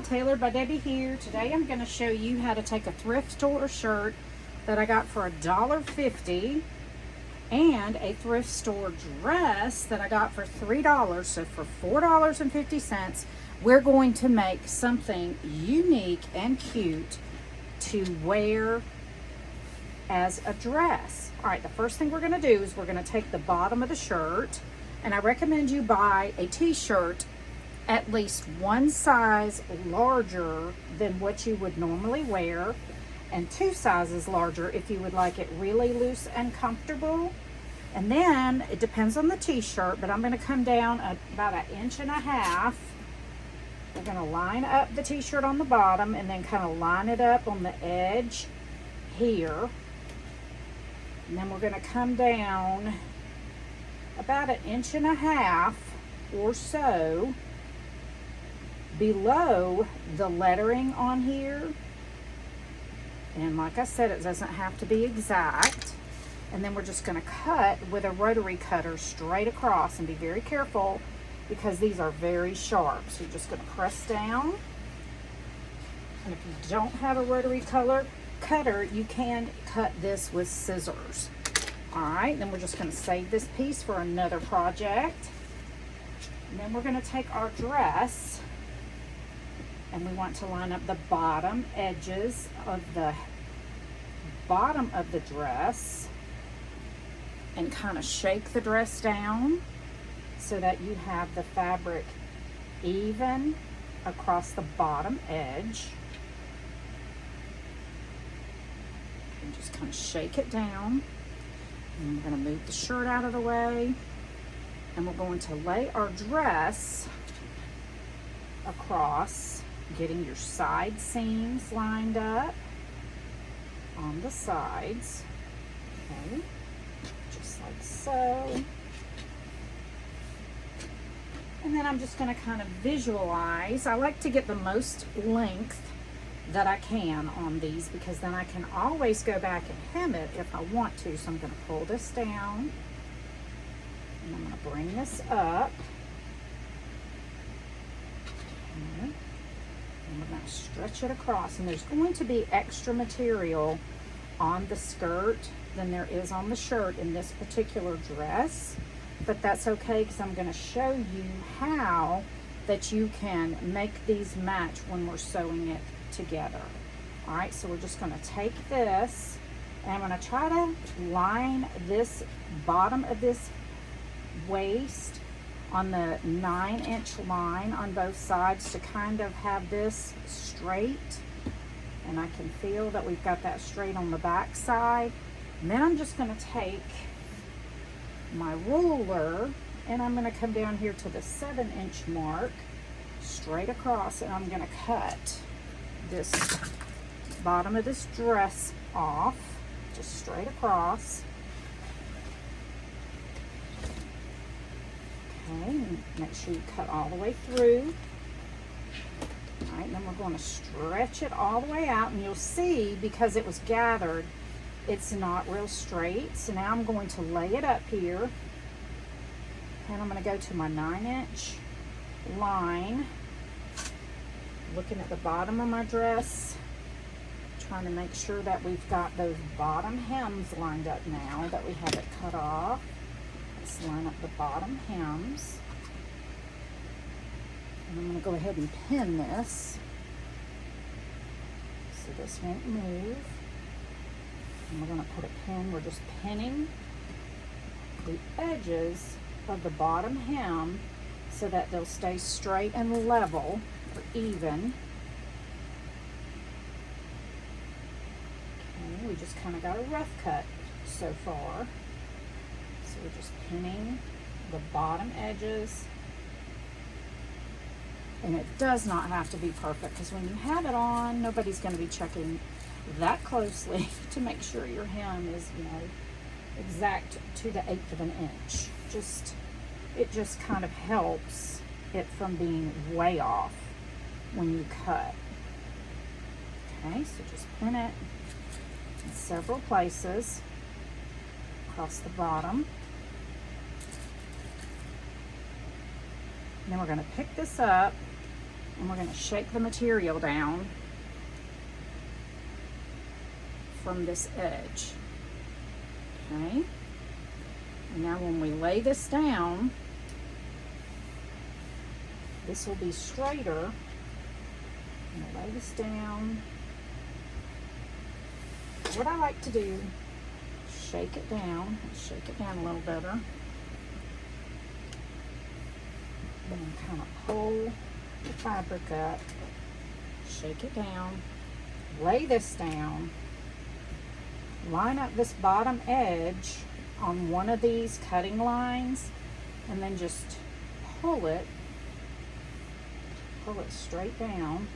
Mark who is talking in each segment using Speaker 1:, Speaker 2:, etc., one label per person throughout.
Speaker 1: Tailored by Debbie here. Today I'm going to show you how to take a thrift store shirt that I got for $1.50 and a thrift store dress that I got for $3. So for $4.50, we're going to make something unique and cute to wear as a dress. All right, the first thing we're going to do is we're going to take the bottom of the shirt, and I recommend you buy a t-shirt at least one size larger than what you would normally wear, and 2 sizes larger if you would like it really loose and comfortable. And then it depends on the t-shirt, but I'm going to come down about 1.5 inches. We're going to line up the t-shirt on the bottom and then kind of line it up on the edge here. And then we're going to come down about 1.5 inches or so below the lettering on here. And like I said, it doesn't have to be exact. And then we're just going to cut with a rotary cutter straight across, and be very careful because these are very sharp. So you're just going to press down. And if you don't have a rotary cutter, you can cut this with scissors. All right, then we're just going to save this piece for another project. And then we're going to take our dress, and we want to line up the bottom edges of the bottom of the dress and kind of shake the dress down so that you have the fabric even across the bottom edge. And just kind of shake it down. And we're going to move the shirt out of the way, and we're going to lay our dress across, getting your side seams lined up on the sides. Okay, just like so. And then I'm just going to kind of visualize. I like to get the most length that I can on these, because then I can always go back and hem it if I want to. So I'm going to pull this down, and I'm going to bring this up. Okay. And we're going to stretch it across, and there's going to be extra material on the skirt than there is on the shirt in this particular dress, but that's okay, because I'm going to show you how that you can make these match when we're sewing it together. All right, so we're just going to take this, and I'm going to try to line this bottom of this waist on the 9-inch line on both sides to kind of have this straight, and I can feel that we've got that straight on the back side. And then I'm just going to take my ruler, and I'm going to come down here to the 7-inch mark straight across, and I'm going to cut this bottom of this dress off just straight across. Okay, and make sure you cut all the way through. All right, then we're going to stretch it all the way out, and you'll see, because it was gathered, it's not real straight. So now I'm going to lay it up here, and I'm going to go to my 9-inch line, looking at the bottom of my dress, trying to make sure that we've got those bottom hems lined up now that we have it cut off. Let's line up the bottom hems. And I'm going to go ahead and pin this so this won't move. And we're going to put a pin. We're just pinning the edges of the bottom hem so that they'll stay straight and level or even. Okay, we just kind of got a rough cut so far. So we're just pinning the bottom edges. And it does not have to be perfect, because when you have it on, nobody's going to be checking that closely to make sure your hem is, exact to the 1/8 of an inch. It just kind of helps it from being way off when you cut. Okay, so just pin it in several places across the bottom. And then we're going to pick this up And we're going to shake the material down from this edge. Okay. And now when we lay this down, this will be straighter. I'm going to lay this down. What I like to do, shake it down a little better. And then kind of pull the fabric up, shake it down, lay this down, line up this bottom edge on one of these cutting lines, and then just pull it straight down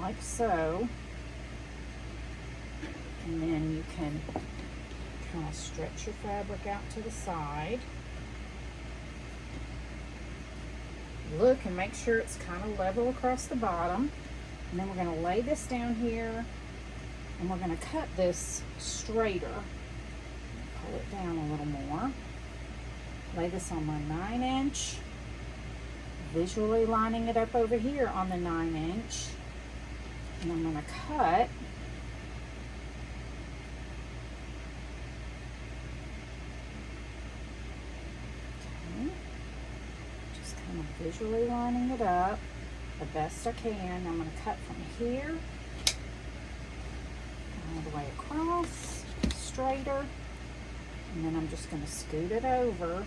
Speaker 1: like so. And then you can kind of stretch your fabric out to the side. Look and make sure it's kind of level across the bottom. And then we're going to lay this down here, and we're going to cut this straighter. Pull it down a little more. Lay this on my 9-inch. Visually lining it up over here on the 9-inch. And I'm going to cut. Visually lining it up the best I can. I'm going to cut from here all the way across, straighter, and then I'm just going to scoot it over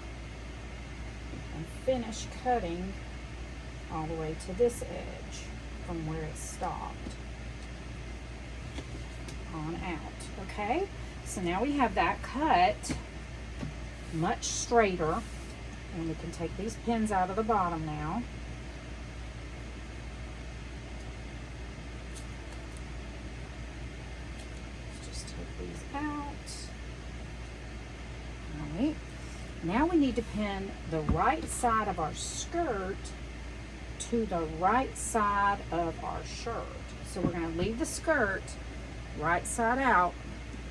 Speaker 1: and finish cutting all the way to this edge from where it stopped on out. Okay, so now we have that cut much straighter. And we can take these pins out of the bottom now. Let's just take these out. All right. Now we need to pin the right side of our skirt to the right side of our shirt. So we're going to leave the skirt right side out,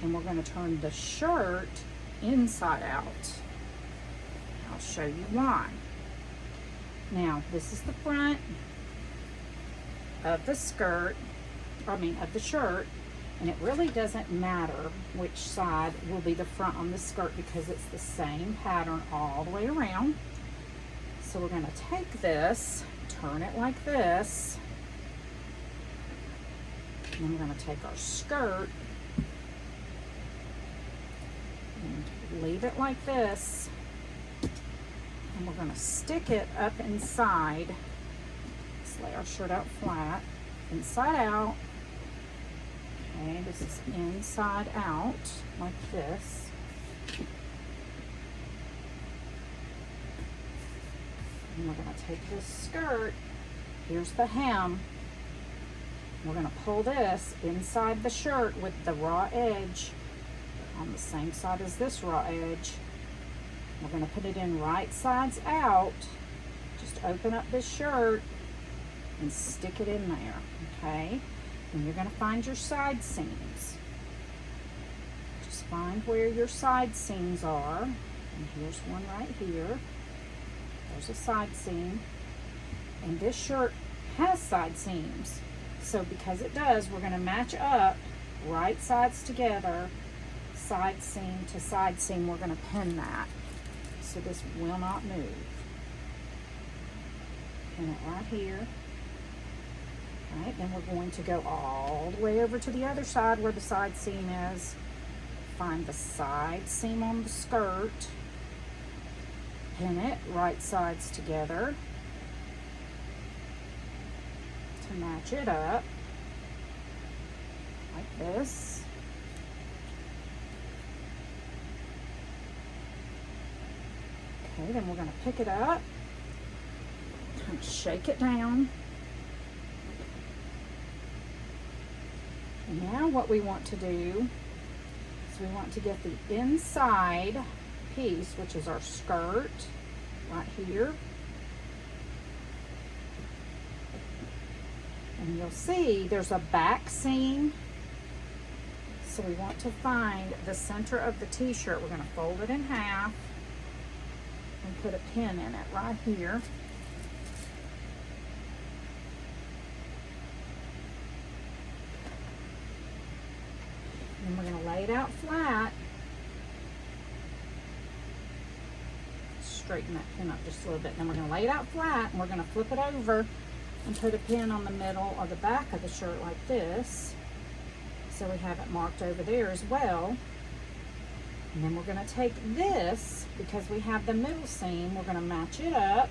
Speaker 1: and we're going to turn the shirt inside out. I'll show you why. Now, this is the front of the skirt, of the shirt, and it really doesn't matter which side will be the front on the skirt because it's the same pattern all the way around. So we're going to take this, turn it like this, and then we're going to take our skirt and leave it like this. And we're going to stick it up inside. Let's lay our shirt out flat, inside out. Okay, this is inside out, like this. And we're going to take this skirt, here's the hem. We're going to pull this inside the shirt with the raw edge on the same side as this raw edge. We're going to put it in right sides out. Just open up this shirt and stick it in there, okay? And you're going to find your side seams. Just find where your side seams are. And here's one right here. There's a side seam. And this shirt has side seams. So because it does, we're going to match up right sides together, side seam to side seam. We're going to pin that. So this will not move. Pin it right here. All right, then we're going to go all the way over to the other side where the side seam is. Find the side seam on the skirt. Pin it right sides together to match it up like this. Okay, then we're going to pick it up, kind of shake it down. And now what we want to do is we want to get the inside piece, which is our skirt, right here. And you'll see there's a back seam. So we want to find the center of the t-shirt. We're going to fold it in half and put a pin in it right here. lay it out flat. Straighten that pin up just a little bit. Then we're going to lay it out flat, and we're going to flip it over and put a pin on the middle or the back of the shirt like this. So we have it marked over there as well. And then we're going to take this, because we have the middle seam, we're going to match it up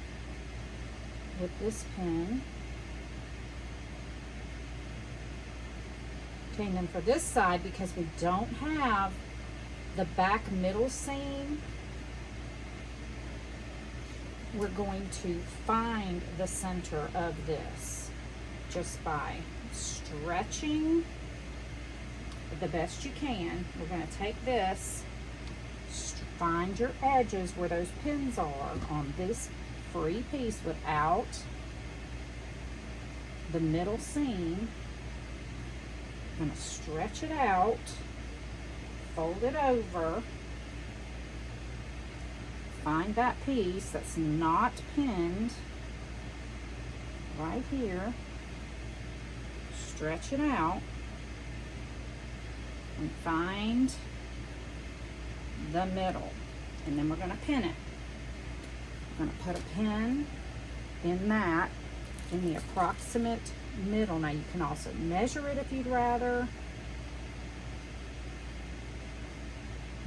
Speaker 1: with this pin. Okay, and then for this side, because we don't have the back middle seam, we're going to find the center of this just by stretching the best you can. We're going to take this, find your edges where those pins are on this free piece without the middle seam. I'm going to stretch it out, fold it over, find that piece that's not pinned right here, stretch it out, and find the middle, and then we're going to pin it. We're going to put a pin in that, in the approximate middle. Now you can also measure it if you'd rather,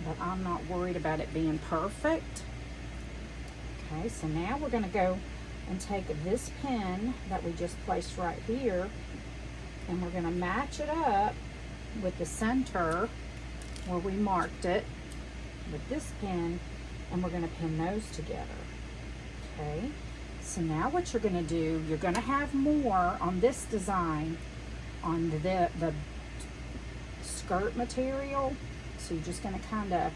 Speaker 1: but I'm not worried about it being perfect. Okay, so now we're going to go and take this pin that we just placed right here, and we're going to match it up with the center where we marked it with this pin, and we're going to pin those together. Okay, so now what you're going to do, you're going to have more on this design on the skirt material. So you're just going to kind of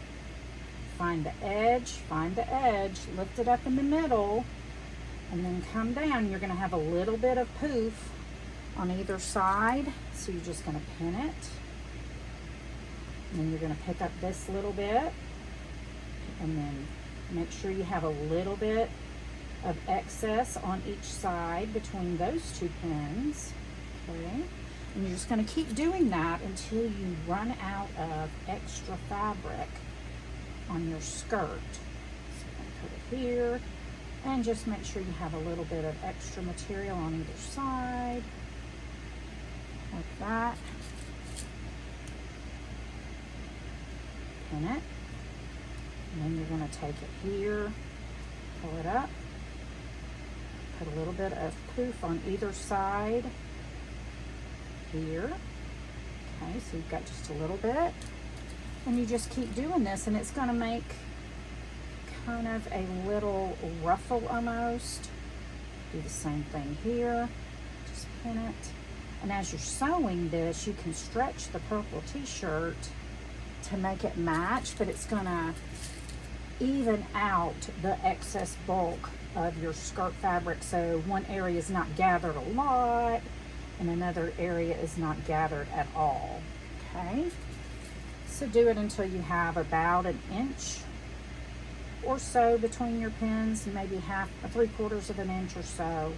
Speaker 1: find the edge, lift it up in the middle, and then come down. You're going to have a little bit of poof on either side, so you're just going to pin it. And then you're going to pick up this little bit, and then make sure you have a little bit of excess on each side between those two pins. Okay, and you're just going to keep doing that until you run out of extra fabric on your skirt. So I'm going to put it here, and just make sure you have a little bit of extra material on either side, like that. Pin it, and then you're going to take it here, pull it up, put a little bit of poof on either side here. Okay, so you've got just a little bit, and you just keep doing this, and it's going to make kind of a little ruffle almost. Do the same thing here, just pin it, and as you're sewing this, you can stretch the purple t-shirt to make it match, but it's going to even out the excess bulk of your skirt fabric, so one area is not gathered a lot and another area is not gathered at all. Okay, so do it until you have about 1 inch or so between your pins, maybe 3/4 of an inch or so,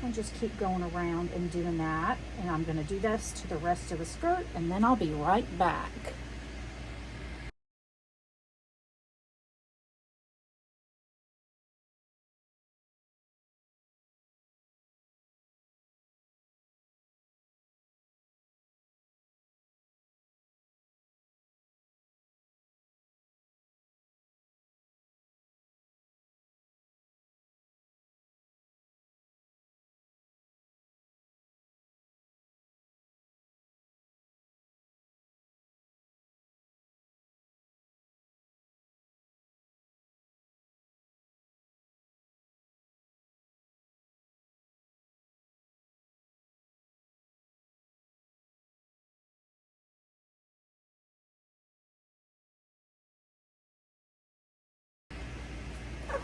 Speaker 1: and just keep going around and doing that. And I'm going to do this to the rest of the skirt, and then I'll be right back.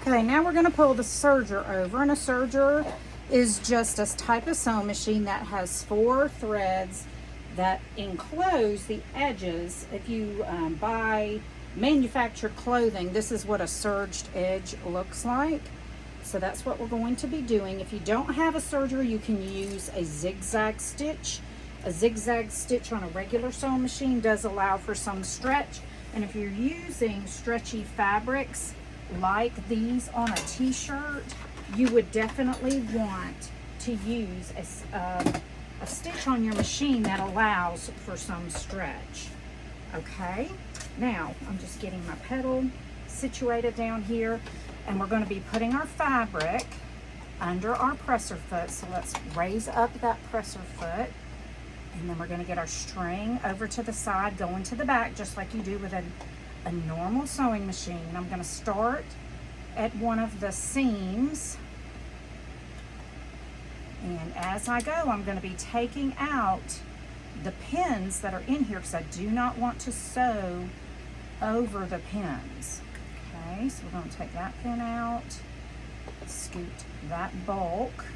Speaker 1: Okay, now we're going to pull the serger over, and a serger is just a type of sewing machine that has 4 threads that enclose the edges. If you buy manufactured clothing, this is what a serged edge looks like. So that's what we're going to be doing. If you don't have a serger, you can use a zigzag stitch A zigzag stitch on a regular sewing machine does allow for some stretch, and if you're using stretchy fabrics like these on a t-shirt, you would definitely want to use a stitch on your machine that allows for some stretch. Okay, now I'm just getting my pedal situated down here, and we're going to be putting our fabric under our presser foot. So let's raise up that presser foot, and then we're going to get our string over to the side, going to the back just like you do with a normal sewing machine. I'm going to start at one of the seams, and as I go I'm going to be taking out the pins that are in here because I do not want to sew over the pins. Okay, so we're going to take that pin out, scoot that bulk,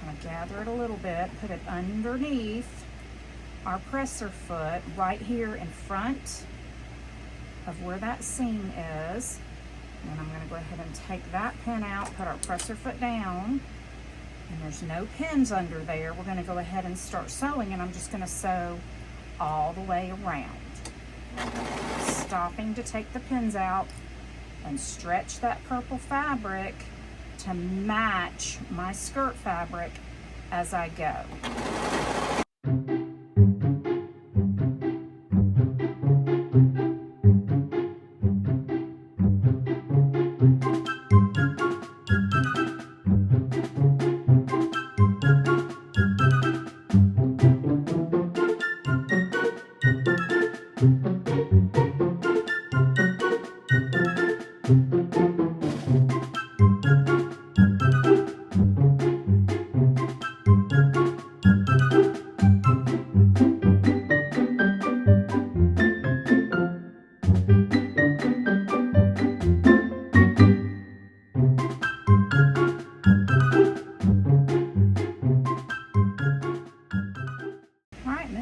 Speaker 1: kind of gather it a little bit, put it underneath our presser foot right here in front of where that seam is. And I'm going to go ahead and take that pin out, put our presser foot down, and there's no pins under there. We're going to go ahead and start sewing, and I'm just going to sew all the way around, stopping to take the pins out and stretch that purple fabric to match my skirt fabric as I go.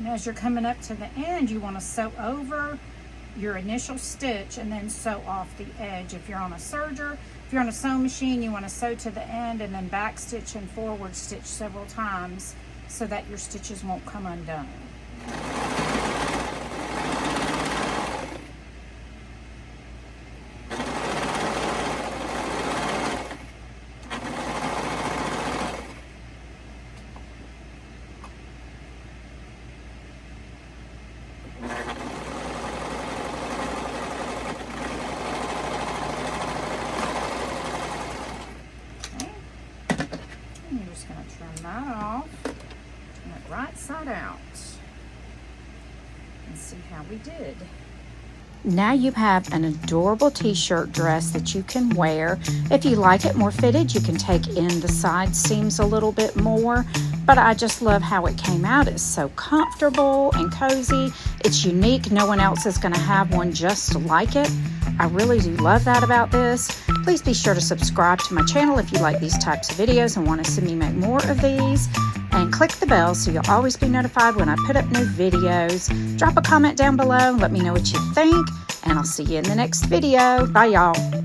Speaker 1: As you're coming up to the end, you want to sew over your initial stitch and then sew off the edge. If you're on a serger, if you're on a sewing machine, you want to sew to the end and then back stitch and forward stitch several times so that your stitches won't come undone. You're just going to trim that off, turn it right side out, and see how we did. Now you have an adorable t-shirt dress that you can wear. If you like it more fitted, you can take in the side seams a little bit more, but I just love how it came out. It's so comfortable and cozy. It's unique. No one else is going to have one just like it. I really do love that about this. Please be sure to subscribe to my channel if you like these types of videos and want to see me make more of these. And click the bell so you'll always be notified when I put up new videos. Drop a comment down below and let me know what you think. And I'll see you in the next video. Bye, y'all.